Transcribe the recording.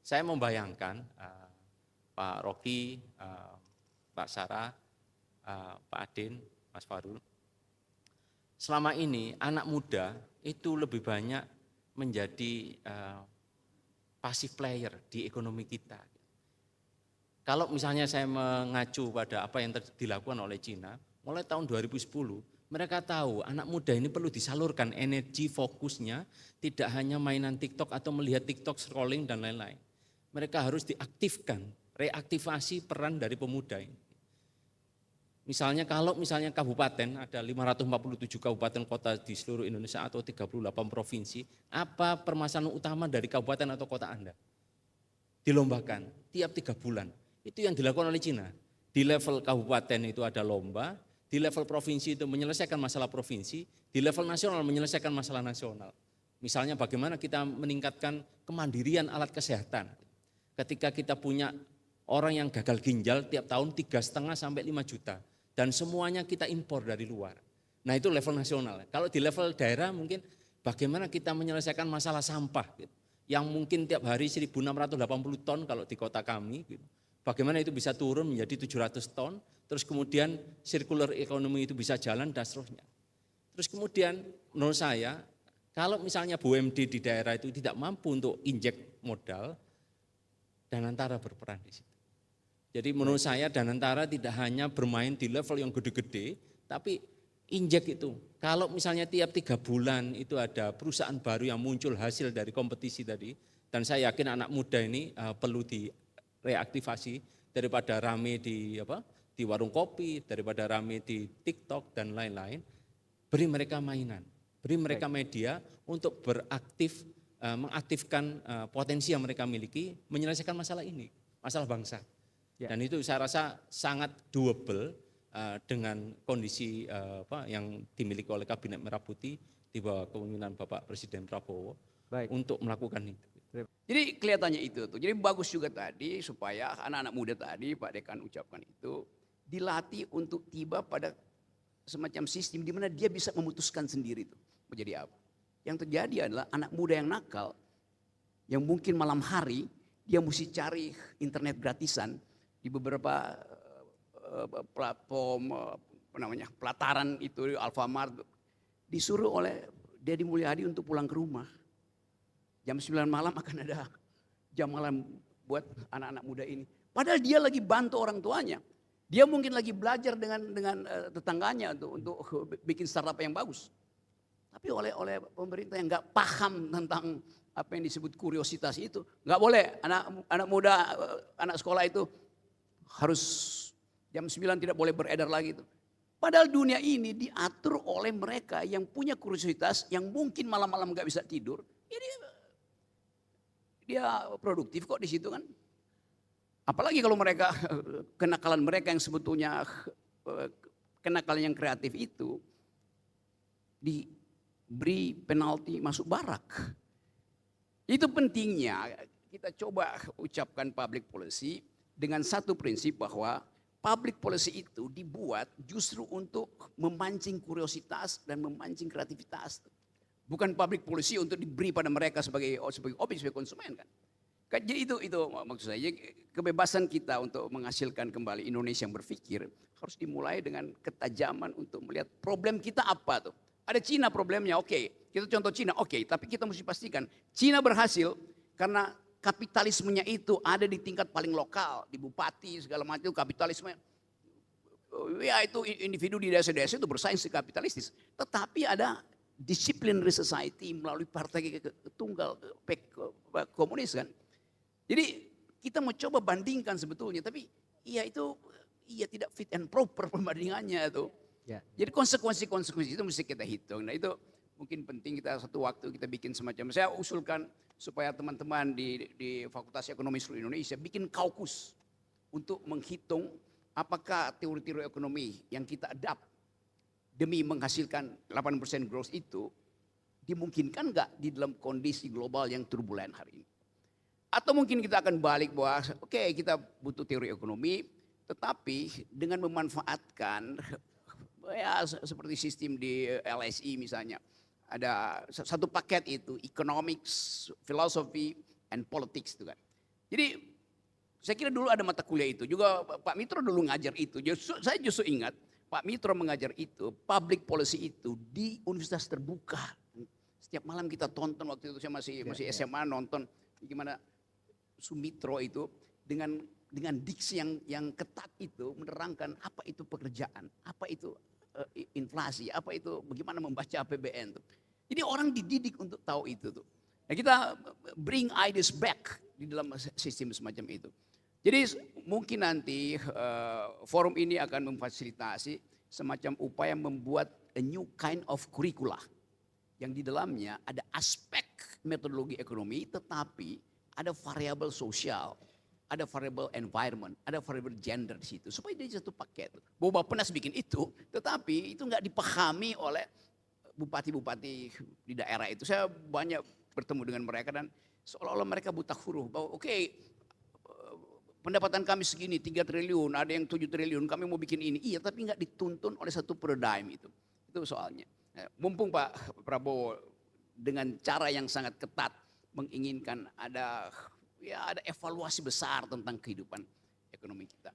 saya membayangkan Pak Rocky, Pak Sarah, Pak Adin, Mas Farul, selama ini anak muda itu lebih banyak menjadi passive player di ekonomi kita. Kalau misalnya saya mengacu pada apa yang dilakukan oleh Cina, mulai tahun 2010, mereka tahu anak muda ini perlu disalurkan energi fokusnya, tidak hanya mainan TikTok atau melihat TikTok scrolling dan lain-lain. Mereka harus diaktifkan, reaktivasi peran dari pemuda ini. Misalnya kalau kabupaten, ada 547 kabupaten kota di seluruh Indonesia atau 38 provinsi, apa permasalahan utama dari kabupaten atau kota Anda? Dilombakan tiap 3 bulan. Itu yang dilakukan oleh Cina. Di level kabupaten itu ada lomba, di level provinsi itu menyelesaikan masalah provinsi, di level nasional menyelesaikan masalah nasional. Misalnya bagaimana kita meningkatkan kemandirian alat kesehatan. Ketika kita punya orang yang gagal ginjal tiap tahun 3,5 sampai 5 juta dan semuanya kita impor dari luar. Nah itu level nasional. Kalau di level daerah mungkin bagaimana kita menyelesaikan masalah sampah yang mungkin tiap hari 1.680 ton kalau di kota kami. Bagaimana itu bisa turun menjadi 700 ton, terus kemudian circular economy itu bisa jalan dan seterusnya. Terus kemudian menurut saya, kalau misalnya BUMD di daerah itu tidak mampu untuk injek modal, Danantara berperan di situ. Jadi menurut saya Danantara tidak hanya bermain di level yang gede-gede, tapi injek itu. Kalau misalnya tiap 3 bulan itu ada perusahaan baru yang muncul hasil dari kompetisi tadi, dan saya yakin anak muda ini perlu direaktivasi daripada rame di warung kopi, daripada rame di TikTok dan lain-lain. Beri mereka mainan, beri mereka media untuk mengaktifkan potensi yang mereka miliki, menyelesaikan masalah ini, masalah bangsa. Dan itu saya rasa sangat doable dengan kondisi yang dimiliki oleh Kabinet Merah Putih di bawah kepemimpinan Bapak Presiden Prabowo untuk melakukan itu. Jadi kelihatannya itu tuh. Jadi bagus juga tadi supaya anak-anak muda tadi Pak Dekan ucapkan itu dilatih untuk tiba pada semacam sistem di mana dia bisa memutuskan sendiri tuh menjadi apa. Yang terjadi adalah anak muda yang nakal yang mungkin malam hari dia mesti cari internet gratisan di beberapa platform pelataran itu Alfamart, disuruh oleh Deddy Mulyadi untuk pulang ke rumah. Jam 9 malam akan ada jam malam buat anak-anak muda ini. Padahal dia lagi bantu orang tuanya. Dia mungkin lagi belajar dengan tetangganya untuk bikin startup yang bagus. Tapi oleh pemerintah yang nggak paham tentang apa yang disebut kuriositas itu, nggak boleh anak muda, anak sekolah itu harus jam 9 tidak boleh beredar lagi itu. Padahal dunia ini diatur oleh mereka yang punya kuriositas, yang mungkin malam-malam nggak bisa tidur. Jadi dia produktif kok di situ kan. Apalagi kalau mereka kenakalan mereka yang sebetulnya kenakalan yang kreatif itu diberi penalti masuk barak. Itu pentingnya kita coba ucapkan public policy dengan satu prinsip bahwa public policy itu dibuat justru untuk memancing kuriositas dan memancing kreativitas. Bukan public policy untuk diberi pada mereka sebagai objek, sebagai konsumen kan. Jadi itu maksud saya, kebebasan kita untuk menghasilkan kembali Indonesia yang berpikir harus dimulai dengan ketajaman untuk melihat problem kita apa tuh. Ada Cina problemnya, oke. Kita contoh Cina, oke. Tapi kita mesti pastikan Cina berhasil karena kapitalismenya itu ada di tingkat paling lokal, di bupati segala macam kapitalisme. Ya itu individu di desa-desa itu bersaing kapitalistis. Tetapi ada disciplinary society melalui partai tunggal komunis kan. Jadi kita mau coba bandingkan sebetulnya, tapi itu tidak fit and proper perbandingannya itu. Ya. Jadi konsekuensi itu mesti kita hitung. Nah itu mungkin penting kita satu waktu kita bikin semacam, saya usulkan supaya teman-teman di Fakultas Ekonomi seluruh Indonesia bikin kaukus untuk menghitung apakah teori-teori ekonomi yang kita adapt demi menghasilkan 8% growth itu dimungkinkan nggak di dalam kondisi global yang turbulen hari ini. Atau mungkin kita akan balik bahwa oke, kita butuh teori ekonomi tetapi dengan memanfaatkan ya seperti sistem di LSI misalnya. Ada satu paket itu economics, philosophy and politics itu kan. Jadi saya kira dulu ada mata kuliah itu. Juga Pak Mitro dulu ngajar itu. Saya justru ingat Pak Mitro mengajar itu, public policy itu di universitas terbuka. Setiap malam kita tonton, waktu itu saya masih SMA nonton gimana Sumitro itu dengan diksi yang ketat itu menerangkan apa itu pekerjaan, apa itu inflasi, apa itu bagaimana membaca APBN tuh. Jadi orang dididik untuk tahu itu tuh. Nah, kita bring ideas back di dalam sistem semacam itu. Jadi mungkin nanti forum ini akan memfasilitasi semacam upaya membuat a new kind of curricula yang di dalamnya ada aspek metodologi ekonomi, tetapi ada variabel sosial, ada variabel environment, ada variabel gender di situ, supaya dia satu paket. Bahwa Bappenas bikin itu, tetapi itu nggak dipahami oleh bupati-bupati di daerah itu. Saya banyak bertemu dengan mereka dan seolah-olah mereka buta huruf bahwa pendapatan kami segini 3 triliun, ada yang 7 triliun, kami mau bikin ini. Iya, tapi nggak dituntun oleh satu paradigm itu. Itu soalnya. Mumpung Pak Prabowo dengan cara yang sangat ketat menginginkan ada evaluasi besar tentang kehidupan ekonomi kita.